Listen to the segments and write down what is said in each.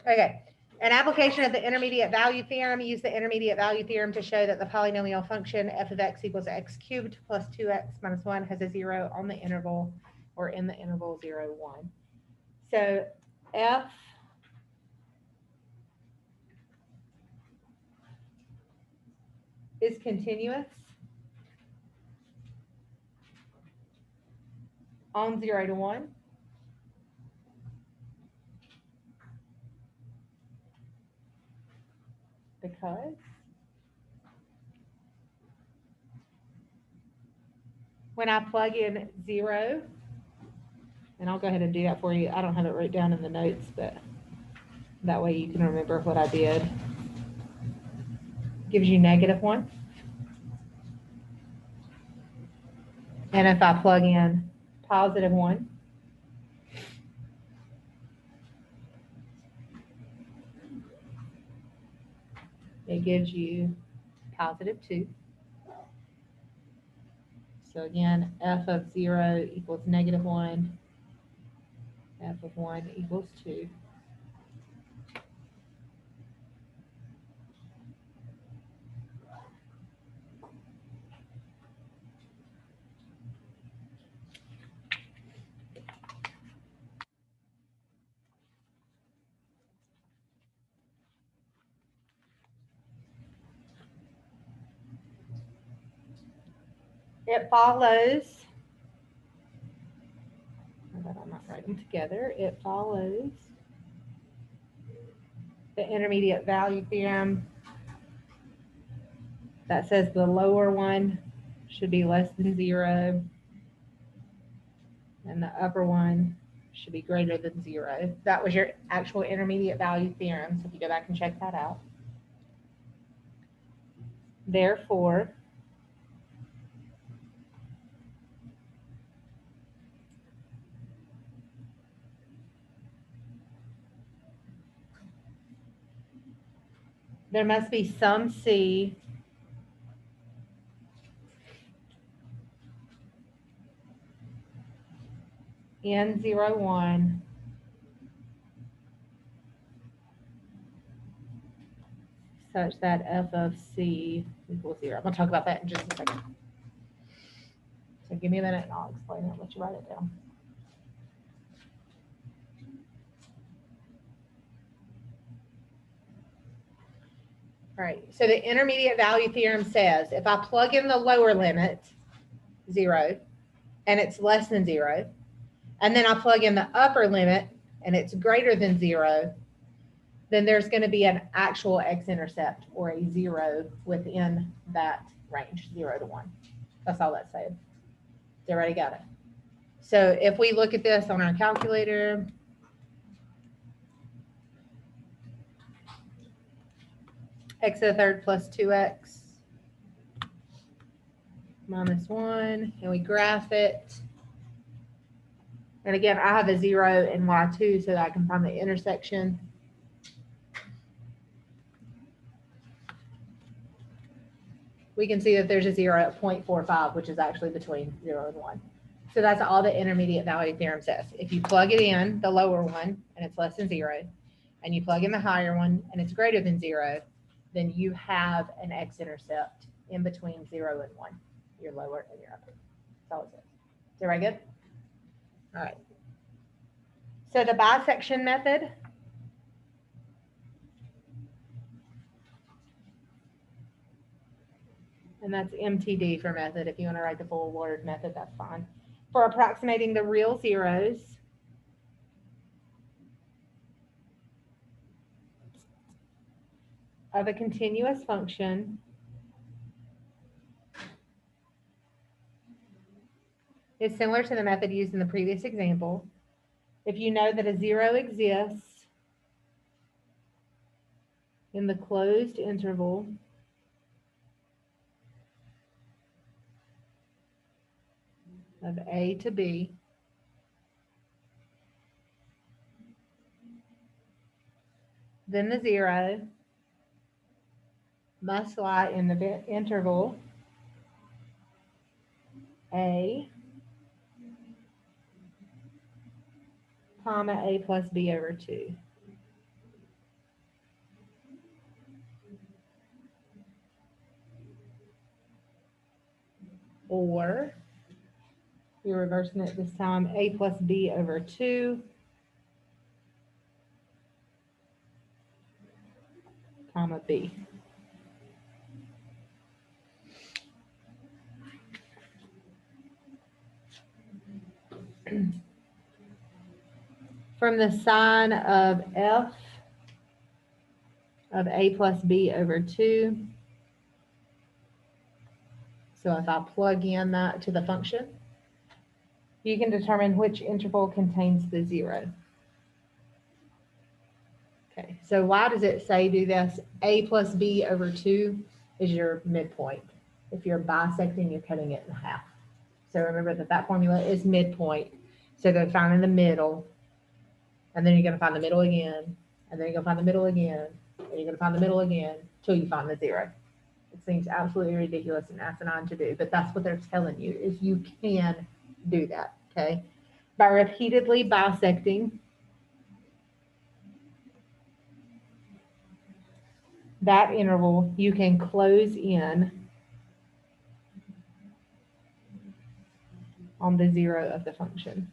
Okay. An application of the intermediate value theorem. Use the intermediate value theorem to show that the polynomial function f of x equals x cubed plus 2x minus 1 has a 0 on the interval or in the interval 0, 1. So f is continuous on 0 to 1 because when I plug in 0, and I'll go ahead and do that for you. I don't have it written down in the notes, but that way you can remember what I did. Gives you -1. And if I plug in +1, it gives you +2. So again, f of 0 equals -1, f of 1 equals 2. It follows, that I might write them together, it follows the intermediate value theorem that says the lower one should be less than 0 and the upper one should be greater than 0. That was your actual intermediate value theorem, so if you go back and check that out. Therefore, there must be some C in 0, 1 such that f of C equals 0. I'm going to talk about that in just a second. So give me a minute and I'll explain it. Let you write it down. All right, so the intermediate value theorem says if I plug in the lower limit, 0, and it's less than 0, and then I plug in the upper limit and it's greater than 0, then there's going to be an actual x-intercept or a 0 within that range, 0 to 1. That's all that's saying. Everybody got it? So if we look at this on our calculator, x to the third plus 2x minus 1, and we graph it. And again, I have a 0 in y2 so that I can find the intersection. We can see that there's a 0 at 0.45, which is actually between 0 and 1. So that's all the intermediate value theorem says. If you plug it in, the lower one, and it's less than 0, and you plug in the higher one, and it's greater than 0, then you have an x-intercept in between 0 and 1, your lower and your upper. That's all it says. Is everybody good? All right. So the bisection method, and that's MTD for method. If you want to write the full word method, that's fine. For approximating the real zeros, of a continuous function is similar to the method used in the previous example. If you know that a 0 exists in the closed interval of A to B, then the 0 must lie in the interval A, comma A plus B over 2. or you're reversing it this time, a plus b over 2 comma b. From the sign of f of a plus b over 2, so if I plug in that to the function, you can determine which interval contains the 0. Okay, so why does it say do this? A plus b over 2 is your midpoint. If you're bisecting, you're cutting it in half. So remember that that formula is midpoint. So go find in the middle, and then you're going to find the middle again, and then you're going to find the middle again, and you're going to find the middle again till you find the 0. It seems absolutely ridiculous and asinine to do, but that's what they're telling you, is you can do that, okay? By repeatedly bisecting that interval, you can close in on the 0 of the function.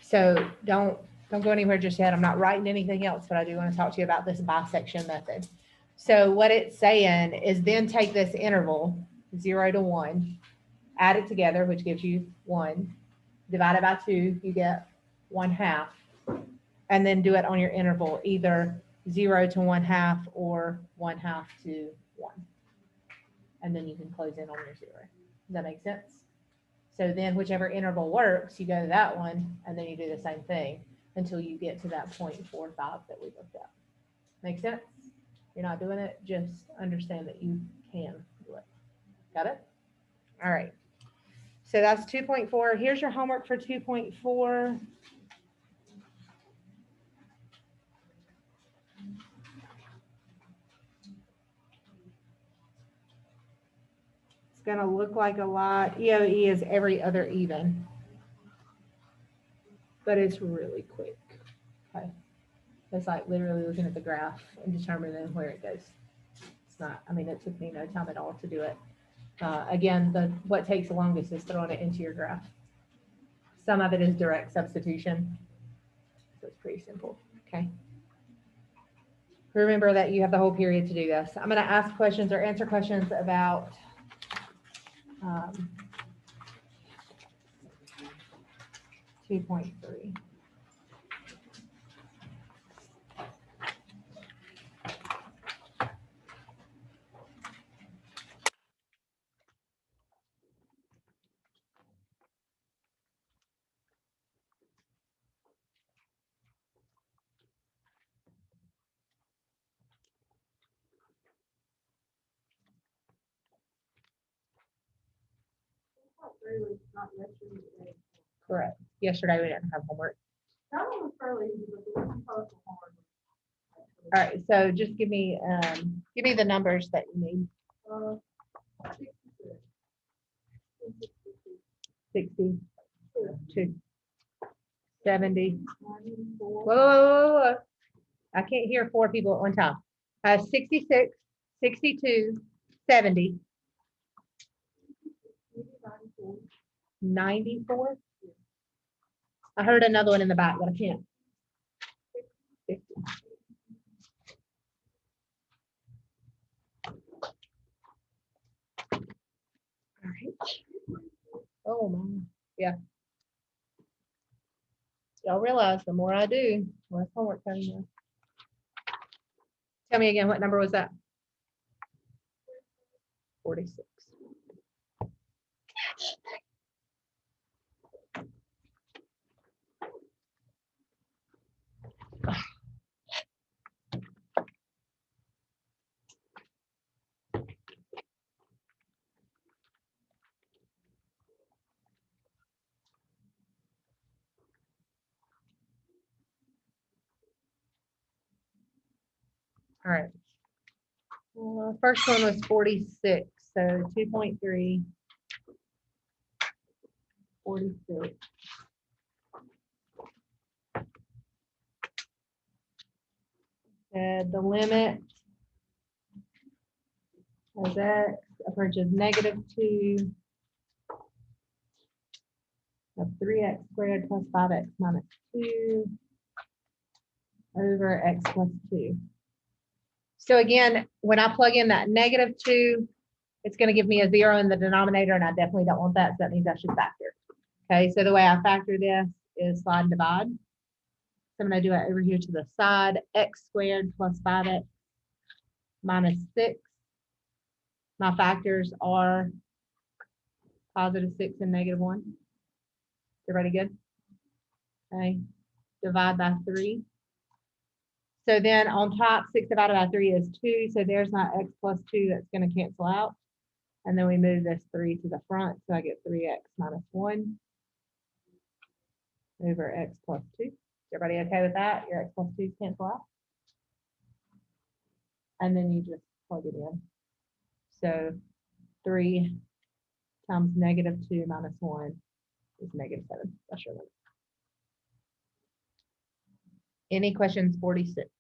So don't go anywhere just yet. I'm not writing anything else, but I do want to talk to you about this bisection method. So what it's saying is then take this interval, 0 to 1, add it together, which gives you 1, divide it by 2, you get 1/2, and then do it on your interval, either 0 to 1/2 or 1/2 to 1. And then you can close in on your 0. Does that make sense? So then whichever interval works, you go to that one, and then you do the same thing until you get to that 0.45 that we looked at. Make sense? You're not doing it, just understand that you can do it. Got it? All right. So that's 2.4. Here's your homework for 2.4. It's going to look like a lot. EOE is every other even, but it's really quick. Okay. It's like literally looking at the graph and determining where it goes. It's not, I mean, it took me no time at all to do it. Again, what takes the longest is throwing it into your graph. Some of it is direct substitution, so it's pretty simple, okay? Remember that you have the whole period to do this. I'm going to ask questions or answer questions about 2.3. Correct. Yesterday we didn't have homework. That one was fairly easy, but the one homework. All right, so just give me the numbers that you need. 60, 2, 70. Whoa. I can't hear 4 people at one time. 66, 62, 70. 94. I heard another one in the back, but I can't. 50. All right. Oh my, yeah. Y'all realize the more I do, the less homework coming in. Tell me again, what number was that? 46. All right. First one was 46, so 2.3, 46. The limit as x approaches -2 of 3x squared plus 5x minus 2 over x plus 2. So again, when I plug in that -2, it's going to give me a 0 in the denominator, and I definitely don't want that, so that means I should factor. Okay, so the way I factor this is slide and divide. So I'm going to do it over here to the side, x squared plus 5x minus 6. My factors are +6 and -1. Everybody good? Okay, divide by 3. So then on top, 6 divided by 3 is 2. So there's my x plus 2 that's going to cancel out. And then we move this 3 to the front. So I get 3x minus 1 over x plus 2. Everybody okay with that? Your x plus 2's cancel out. And then you just plug it in. So 3 times -2 minus 1 is -7. That's your limit. Any questions? 46.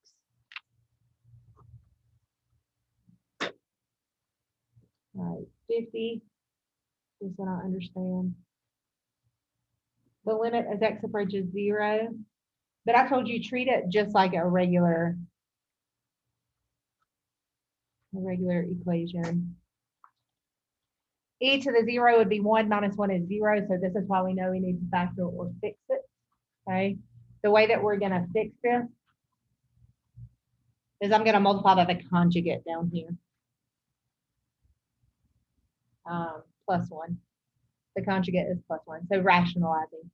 All right, 50. This one I understand. The limit as x approaches 0. But I told you treat it just like a regular equation. E to the 0 would be 1 minus 1 is 0. So this is why we know we need to factor or fix it. Okay. The way that we're going to fix this is I'm going to multiply by the conjugate down here. Plus 1. The conjugate is plus 1. So rationalizing.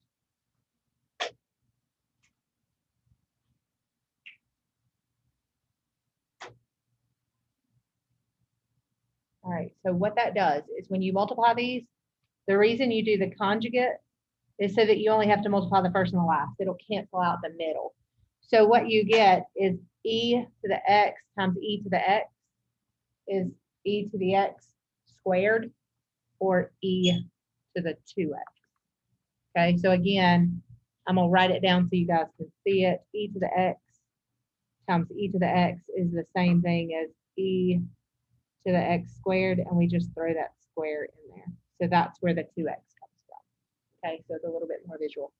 All right, so what that does is when you multiply these, the reason you do the conjugate is so that you only have to multiply the first and the last. It'll cancel out the middle. So what you get is e to the x times e to the x is e to the x squared, or e to the 2x. Okay, so again, I'm going to write it down so you guys can see it. E to the x times e to the x is the same thing as e to the x squared, and we just throw that square in there. So that's where the 2x comes from. Okay, so it's a little bit more visual.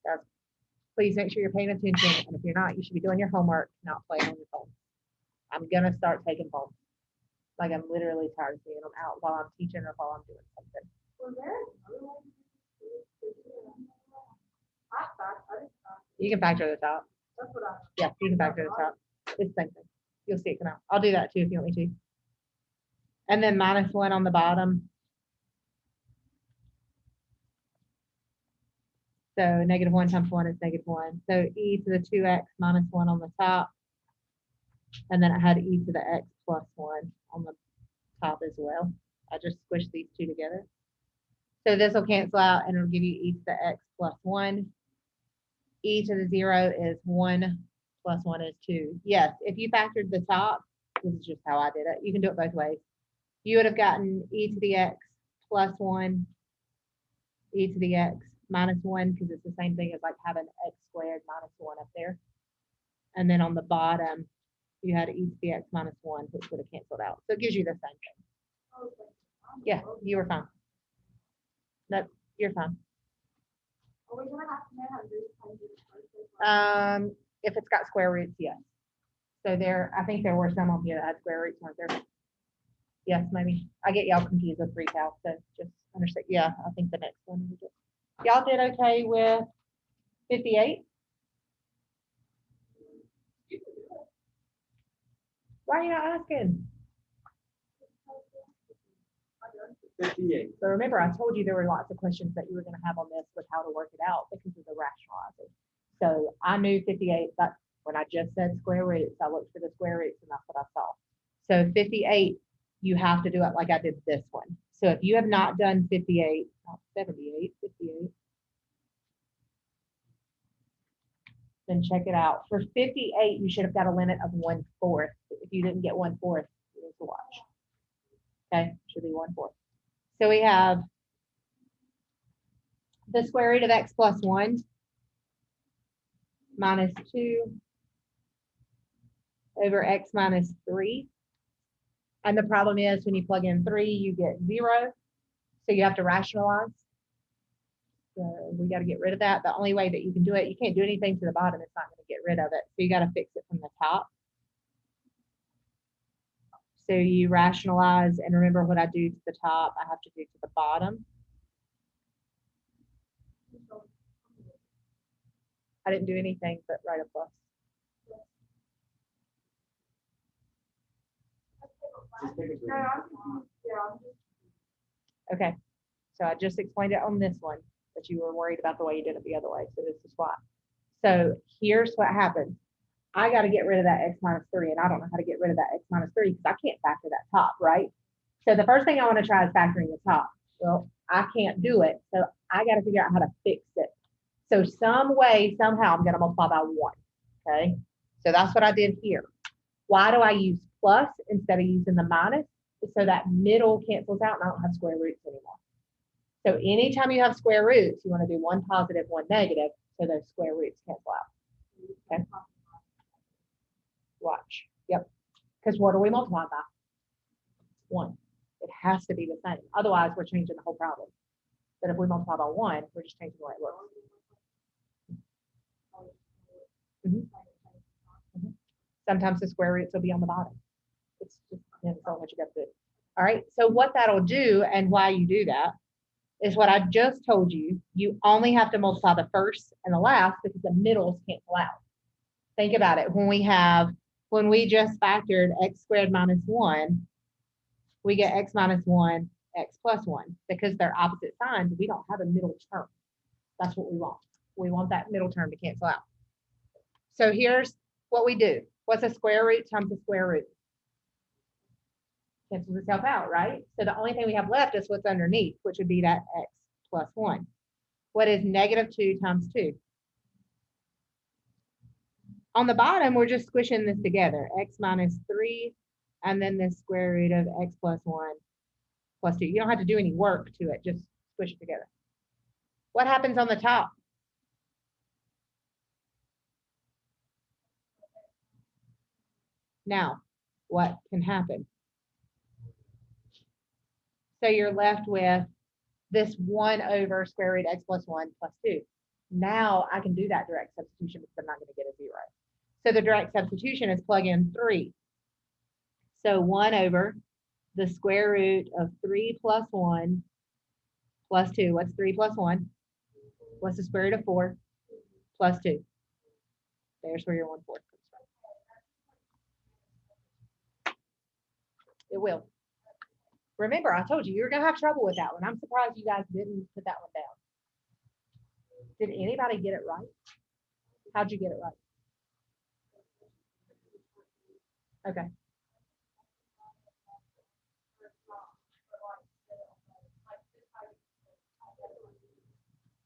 Guys, please make sure you're paying attention, and if you're not, you should be doing your homework, not playing on your phone. I'm going to start taking phones. Like, I'm literally tired of seeing them out while I'm teaching or while I'm doing something. You can factor the top. Yeah, you can factor the top. It's the same thing. You'll see it come out. I'll do that too if you want me to. And then -1 on the bottom. So -1 times 1 is -1. So e to the 2x minus 1 on the top. And then I had e to the x plus 1 on the top as well. I just squished these two together. So this will cancel out and it'll give you e to the x plus 1. E to the 0 is 1 plus 1 is 2. Yes, if you factored the top, this is just how I did it. You can do it both ways. You would have gotten e to the x plus 1, e to the x minus 1, because it's the same thing as like having x squared minus 1 up there. And then on the bottom, you had e to the x minus 1, which would have canceled out. So it gives you the same thing. Yeah, you were fine. No, you're fine. If it's got square roots, yes. So there, I think there were some of you that had square roots, weren't there? Yes, maybe. I get y'all confused with Calc, so just understand. Yeah, I think the next one. Y'all did okay with 58? Why are you not asking? 58. So remember, I told you there were lots of questions that you were going to have on this with how to work it out because of the rationalizing. So I knew 58, but when I just said square roots, I looked for the square roots and that's what I saw. So 58, you have to do it like I did this one. So if you have not done 58, not 78, 58, then check it out. For 58, you should have got a limit of 1/4. If you didn't get 1/4, you need to watch. Okay, should be 1/4. So we have the square root of x plus 1 minus 2 over x minus 3. And the problem is when you plug in 3, you get 0. So you have to rationalize. So we got to get rid of that. The only way that you can do it, you can't do anything to the bottom. It's not going to get rid of it. So you got to fix it from the top. So you rationalize, and remember what I do to the top, I have to do to the bottom. I didn't do anything but write a plus. Okay, so I just explained it on this one, but you were worried about the way you did it the other way, so this is why. So here's what happens. I got to get rid of that x minus 3, and I don't know how to get rid of that x minus 3 because I can't factor that top, right? So the first thing I want to try is factoring the top. Well, I can't do it, so I got to figure out how to fix it. So some way, somehow, I'm going to multiply by 1, okay? So that's what I did here. Why do I use plus instead of using the minus? So that middle cancels out and I don't have square roots anymore. So anytime you have square roots, you want to do one positive, one negative, so those square roots cancel out. Okay. Watch. Yep. Because what are we multiplying by? 1. It has to be the same. Otherwise, we're changing the whole problem. But if we multiply by 1, we're just changing the way it looks. Sometimes the square roots will be on the bottom. It's just depends on what you got to do. All right. So what that'll do and why you do that is what I just told you. You only have to multiply the first and the last because the middles cancel out. Think about it. When we just factored x squared minus 1, we get x minus 1, x plus 1. Because they're opposite signs, we don't have a middle term. That's what we want. We want that middle term to cancel out. So here's what we do. What's a square root times a square root? Cancels itself out, right? So the only thing we have left is what's underneath, which would be that x plus 1. What is negative 2 times 2? On the bottom, we're just squishing this together. X minus 3, and then the square root of x plus 1 plus 2. You don't have to do any work to it. Just squish it together. What happens on the top? Now, what can happen? So you're left with this 1 over square root x plus 1 plus 2. Now I can do that direct substitution because I'm not going to get a 0. So the direct substitution is plug in 3. So 1 over the square root of 3 plus 1 plus 2. What's 3 plus 1? What's the square root of 4 plus 2? There's where your 1/4 comes from. It will. Remember, I told you, you're going to have trouble with that one. I'm surprised you guys didn't put that one down. Did anybody get it right? How'd you get it right? Okay.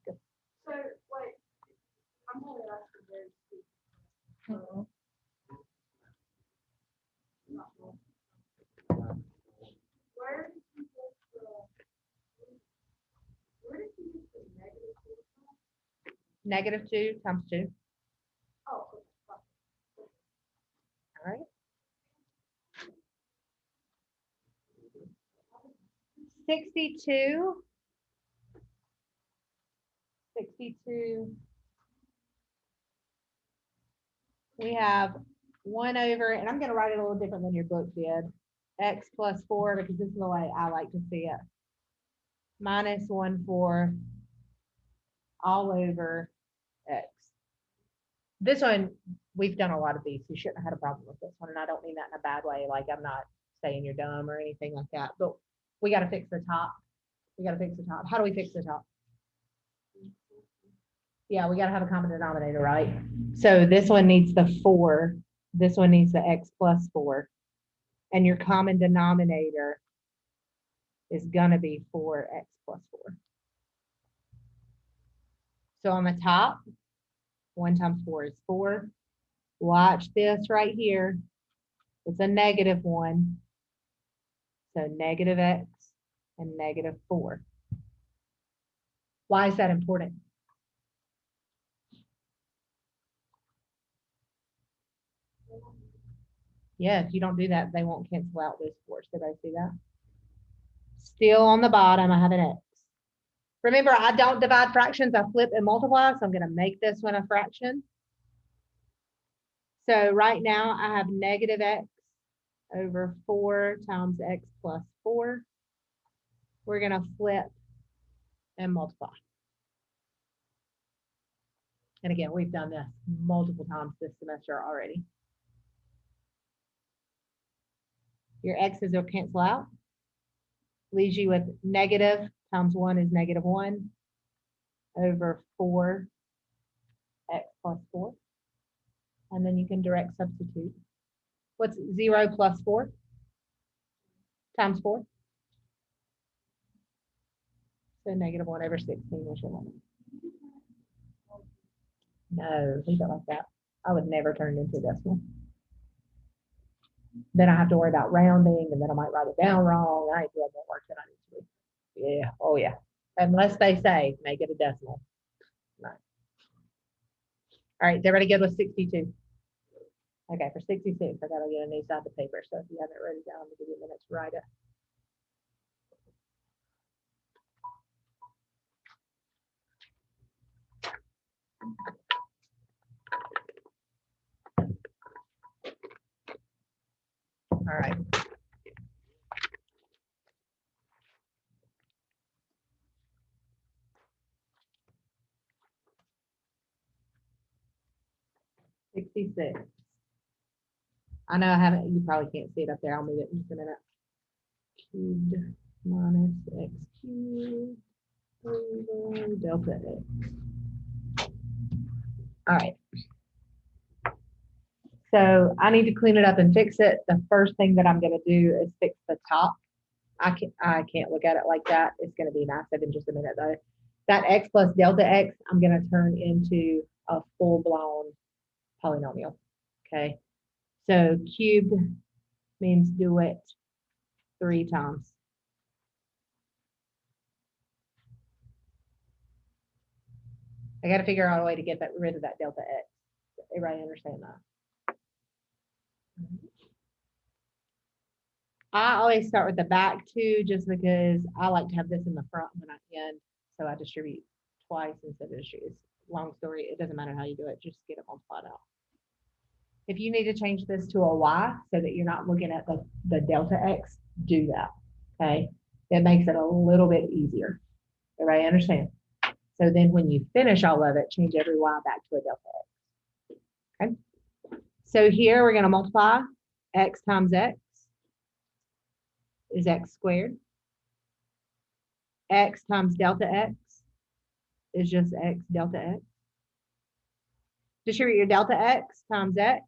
Good. So, like, I'm only asking very where did you get the negative? Negative 2 times 2. Oh, All right. 62. 62. We have 1 over, and I'm going to write it a little different than your book did. X plus 4, because this is the way I like to see it. Minus 1/4 all over X. This one, we've done a lot of these. You shouldn't have had a problem with this one, and I don't mean that in a bad way. Like, I'm not saying you're dumb or anything like that, but we got to fix the top. We got to fix the top. How do we fix the top? Yeah, we got to have a common denominator, right? So this one needs the 4. This one needs the x plus 4. And your common denominator is going to be 4x plus 4. So on the top, 1 times 4 is 4. Watch this right here. It's a negative 1. So negative x and negative 4. Why is that important? Yeah, if you don't do that, they won't cancel out this force. Did I see that? Still on the bottom, I have an X. Remember, I don't divide fractions, I flip and multiply, so I'm gonna make this one a fraction. So right now I have negative X over 4 times X plus 4. We're gonna flip and multiply. And again, we've done this multiple times this semester already. Your X's will cancel out. Leaves you with negative times 1 is negative 1 over 4 X plus 4. And then you can direct substitute. What's 0 plus 4 times 4? So negative 1 over 16 is your limit. No, leave it like that. I would never turn it into a decimal. Then I have to worry about rounding, and then I might write it down wrong. I ain't doing more work than I need to do. Yeah, oh yeah. Unless they say make it a decimal. No. All right, is everybody good with 62? Okay, for 66, I gotta get a new side of paper. So if you haven't written it down, I'll give you a minute to write it. All right. $66. I know I haven't, you probably can't see it up there. I'll move it in just a minute. Cubed minus x cubed over delta x. All right. So I need to clean it up and fix it. The first thing that I'm going to do is fix the top. I can't look at it like that. It's going to be massive in just a minute though. That x plus delta x, I'm going to turn into a full-blown polynomial. Okay. So cubed means do it 3 times. I got to figure out a way to get rid of that delta x. Everybody understand that? I always start with the back too, just because I like to have this in the front when I end. So I distribute twice instead of distribute. Long story, it doesn't matter how you do it, just get it multiplied out. If you need to change this to a y so that you're not looking at the delta x, do that. Okay. It makes it a little bit easier. Everybody understand? So then when you finish all of it, change every y back to a delta x. Okay. So here we're going to multiply x times x is x squared. X times delta x is just x delta x. Distribute your delta x times x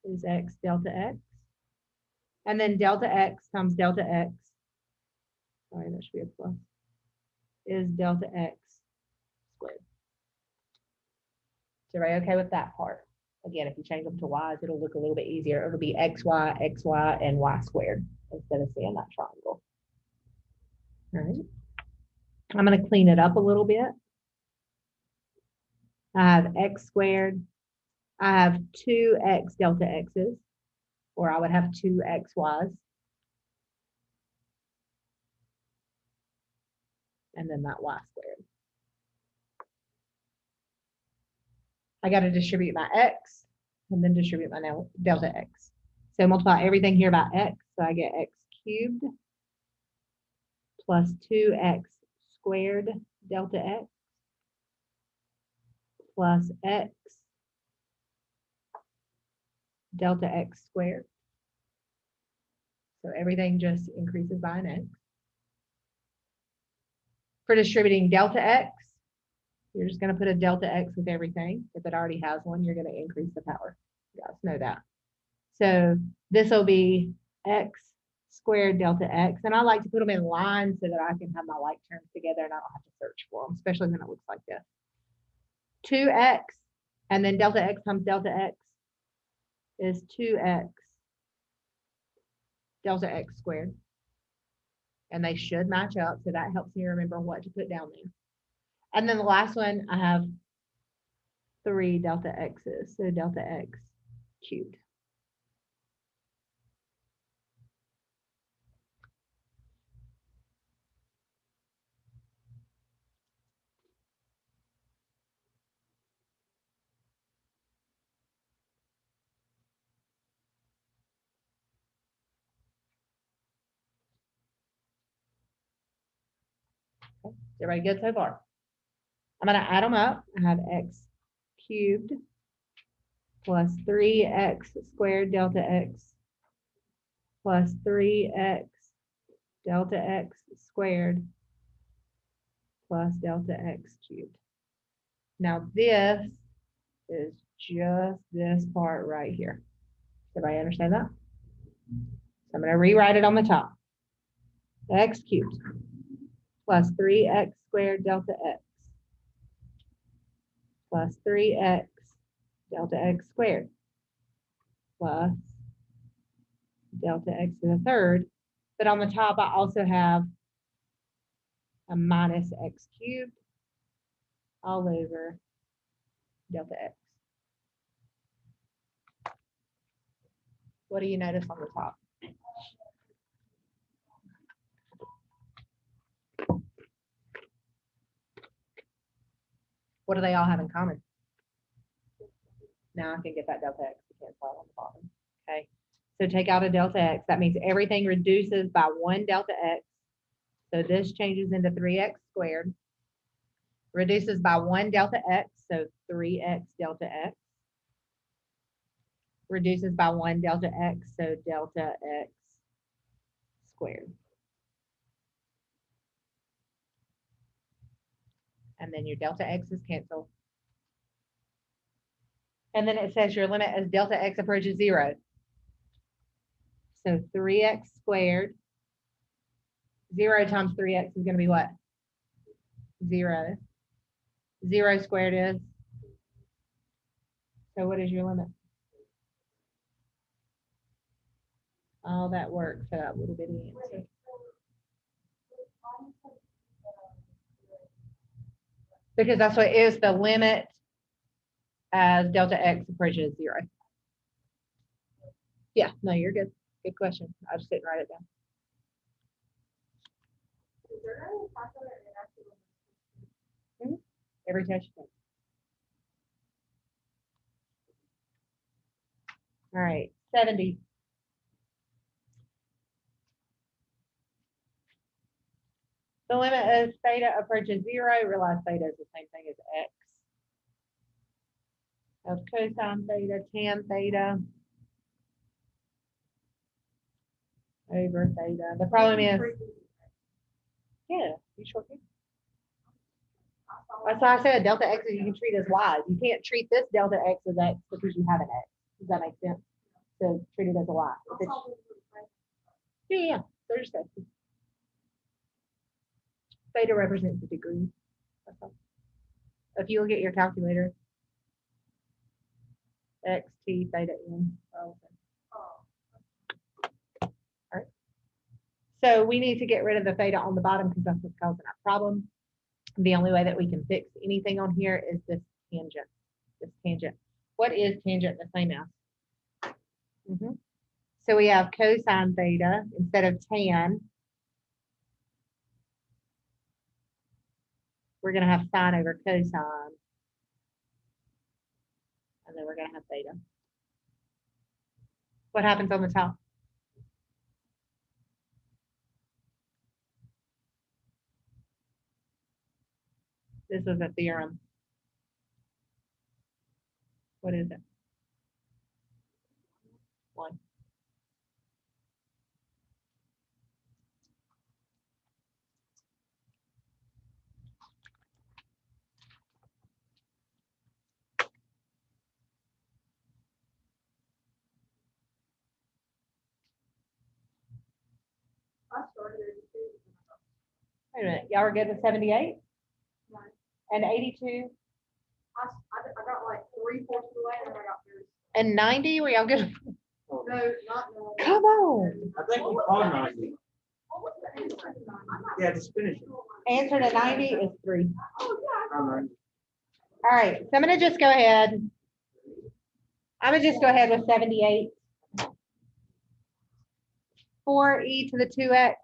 is x delta x. And then delta x times delta x, sorry, that should be a plus, is delta x squared. Is everybody okay with that part? Again, if you change them to y's, it'll look a little bit easier. It'll be xy, and y squared instead of seeing that triangle. All right. I'm going to clean it up a little bit. I have x squared. I have 2x delta x's, or I would have 2xy's. And then that y squared. I got to distribute my x and then distribute my delta x. So multiply everything here by x. So I get x cubed plus 2x squared delta x plus x delta x squared. So everything just increases by an x. For distributing delta x, you're just going to put a delta x with everything. If it already has one, you're going to increase the power. You guys know that. So this will be x squared delta x. And I like to put them in lines so that I can have my like terms together and I don't have to search for them, especially when it looks like this. 2x and then delta x times delta x is 2x delta x squared. And they should match up. So that helps me remember what to put down there. And then the last one, I have 3 delta x's. So delta x cubed. everybody good so far? I'm gonna add them up. I have x cubed plus 3x squared delta x plus 3x delta x squared plus delta x cubed. Now this is just this part right here. Everybody understand that? So I'm going to rewrite it on the top. X cubed plus 3x squared delta x plus 3x delta x squared plus delta x to the third. But on the top, I also have a minus x cubed all over delta x. What do you notice on the top? What do they all have in common? Now I can get that delta x to cancel out on the bottom. Okay. So take out a delta x. That means everything reduces by 1 delta x. So this changes into 3x squared. Reduces by 1 delta x, so 3x delta x. Reduces by 1 delta x, so delta x squared. And then your delta x is canceled. And then it says your limit as delta x approaches 0. So 3x squared. 0 times 3x is going to be what? 0. 0 squared is? So what is your limit? All that work for that little bitty answer. Because that's what is the limit as delta x approaches 0. Yeah, no, you're good. Good question. I'll just sit and write it down. Every test you take. All right, 70. The limit as theta approaches 0, realize theta is the same thing as x. Of cosine theta, tan theta over theta. The problem is, yeah, you sure can. That's why I said delta x you can treat as y. You can't treat this delta x as x because you have an x. Does that make sense? So treat it as a y. If it's, yeah, they're just x's. Theta represents the degree. That's all. If you look at your calculator, x, t, theta, n. All right. So we need to get rid of the theta on the bottom because that's what's causing our problem. The only way that we can fix anything on here is this tangent. This tangent. What is tangent the same as? So we have cosine theta instead of tan. We're going to have sine over cosine. And then we're going to have theta. What happens on the top? This is a theorem. What is it? 1. Wait a minute. Y'all were good with 78? And 82? I got like 3/4 of the way and then I got 30. And 90? Were y'all good? No, not no. Come on. I think you called 90. What was the answer? I'm not Yeah, just finish it. Answer to 90 is 3. Oh, yeah. All right. All right. So I'm going to just go ahead. I'm going to just go ahead with 78. 4e to the 2x.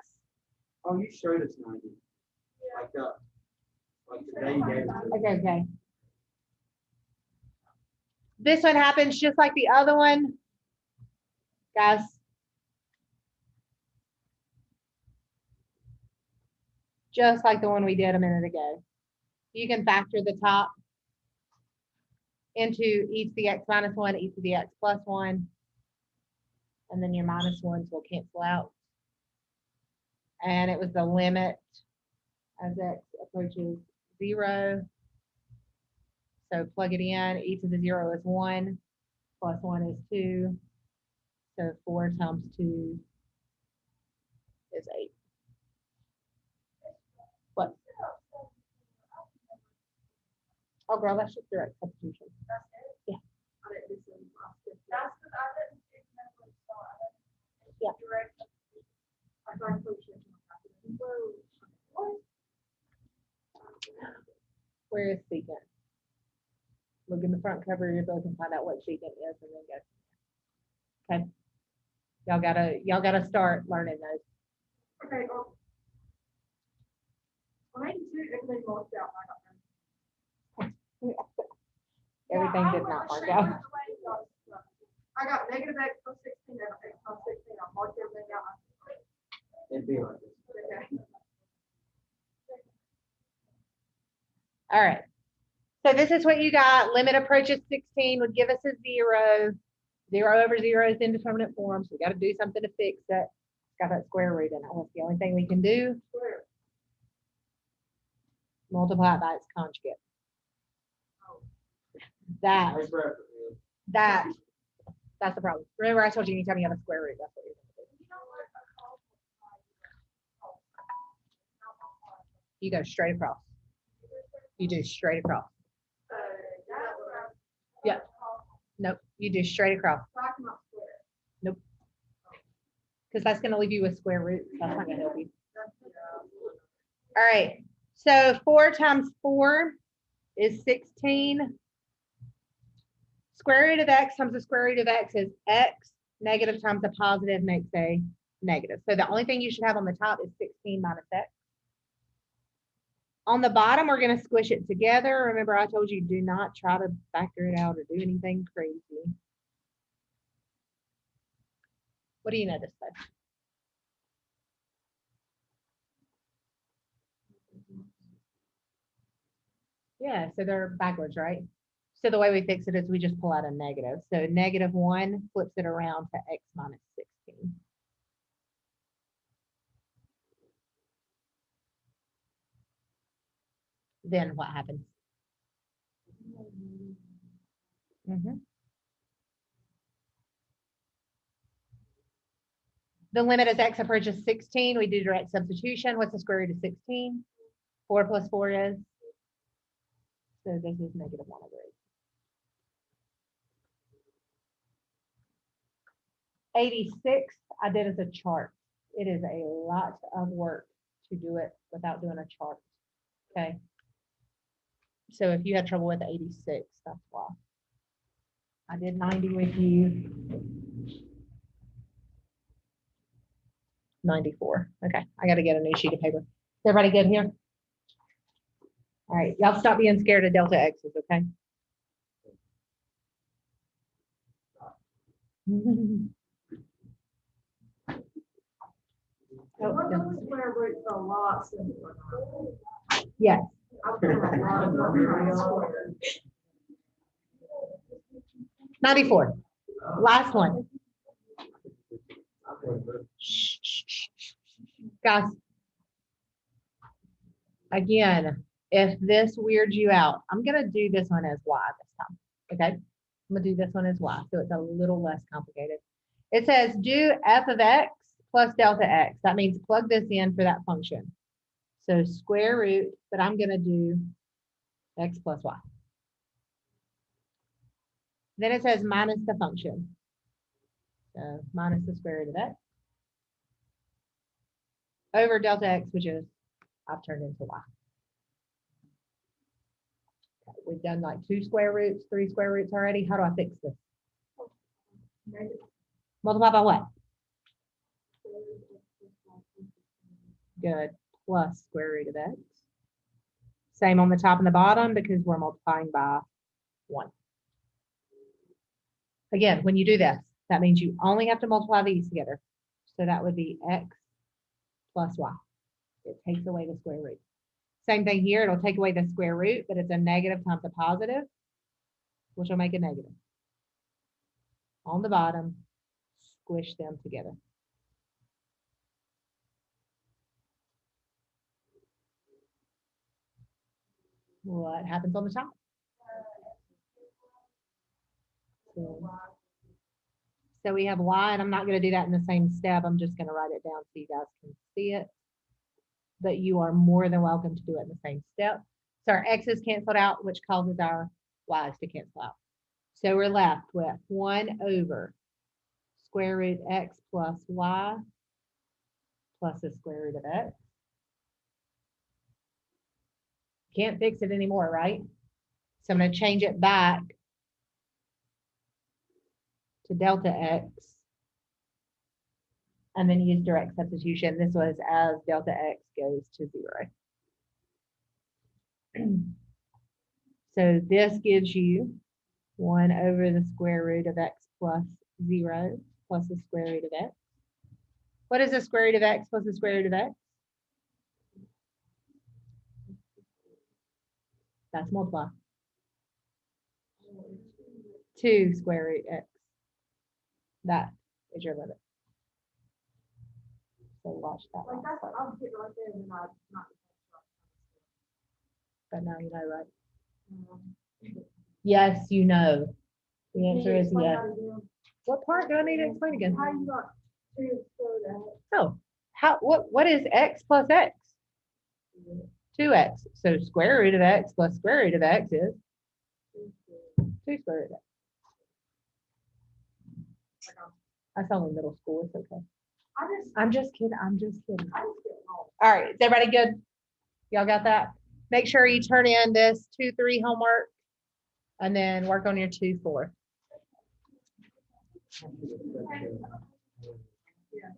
Oh, you showed us 90. Like the day you gave it to us. Okay. This one happens just like the other one. Guys. just like the one we did a minute ago. You can factor the top into e to the x minus 1, e to the x plus 1, and then your minus 1s will cancel out. And it was the limit as x approaches 0. So plug it in, e to the 0 is 1, plus 1 is 2. So 4 times 2 is 8. What? Oh, girl, that's just direct substitution. Yeah. Yeah. Where is secant? Look in the front cover of your book and find out what secant is, and then go. Okay. Y'all gotta start learning those. Okay, well. 182, everything worked out. Everything did not work out. I got negative x plus 16 and x plus 16. I marked everything out. It'd be like this. Okay. All right. So this is what you got. Limit approaches 16 would give us a 0. 0 over 0 is indeterminate form, so we got to do something to fix it. It's got that square root in it. That's the only thing we can do. Square. Multiply it by its conjugate. That Nice reference. that's the problem. Remember, I told you anytime you have a square root, that's what you're going to do. You go straight across. You do straight across. Yeah. Nope. You do straight across. Nope. Because that's going to leave you with square root. That's not going to help you. All right. So 4 times 4 is 16. Square root of x times the square root of x is x. Negative times a positive makes a negative. So the only thing you should have on the top is 16 minus x. On the bottom, we're going to squish it together. Remember, I told you, do not try to factor it out or do anything crazy. What do you notice though? Yeah, so they're backwards, right? So the way we fix it is we just pull out a negative. So -1 flips it around to x minus 16. Then what happens? The limit as x approaches 16, we do direct substitution. What's the square root of 16? 4 plus 4 is? So this is -1 over 8. 86, I did as a chart. It is a lot of work to do it without doing a chart. Okay. So if you had trouble with 86, that's why. I did 90 with you. 94. Okay, I got to get a new sheet of paper. Is everybody good here? All right, y'all stop being scared of delta x's, okay? What those square roots are lots of. Yes. 94. Last one. Shh, shh, shh, shh. Guys, again, if this weirds you out, I'm going to do this one as y this time. Okay. I'm going to do this one as y, so it's a little less complicated. It says do f of x plus delta x. That means plug this in for that function. So square root, but I'm going to do x plus y. Then it says minus the function. So minus the square root of x over delta x, which is I've turned into y. Okay, we've done like 2 square roots, 3 square roots already. How do I fix this? Multiply by what? Good. Plus square root of x. Same on the top and the bottom because we're multiplying by 1. Again, when you do this, that means you only have to multiply these together. So that would be x plus y It takes away the square root. Same thing here, it'll take away the square root, but it's a negative times a positive, which will make a negative. On the bottom, squish them together. What happens on the top? So we have y, and I'm not going to do that in the same step. I'm just going to write it down so you guys can see it. But you are more than welcome to do it in the same step. So our x's canceled out, which causes our y's to cancel out. So we're left with 1 over square root x plus y plus the square root of x. Can't fix it anymore, right? So I'm going to change it back to delta x and then use direct substitution. This was as delta x goes to 0. So this gives you 1 over the square root of x plus 0 plus the square root of x. What is the square root of x plus the square root of x? That's multiply. 2 square root x. That is your limit. So watch that. Like that's, I'll get right there and then I not. But now you know, right? Um, Yes, you know. The can you answer is explain yes. how to do What part do I need to explain again? How you got two square root of Oh, what is x plus x? 2x. So square root of x plus square root of x is 2 square root of x. That's only middle school. It's okay. I'm just kidding. I'm just kidding. I just get lost. All right, is everybody good? Y'all got that? Make sure you turn in this 2-3 homework and then work on your 2-4. Yeah.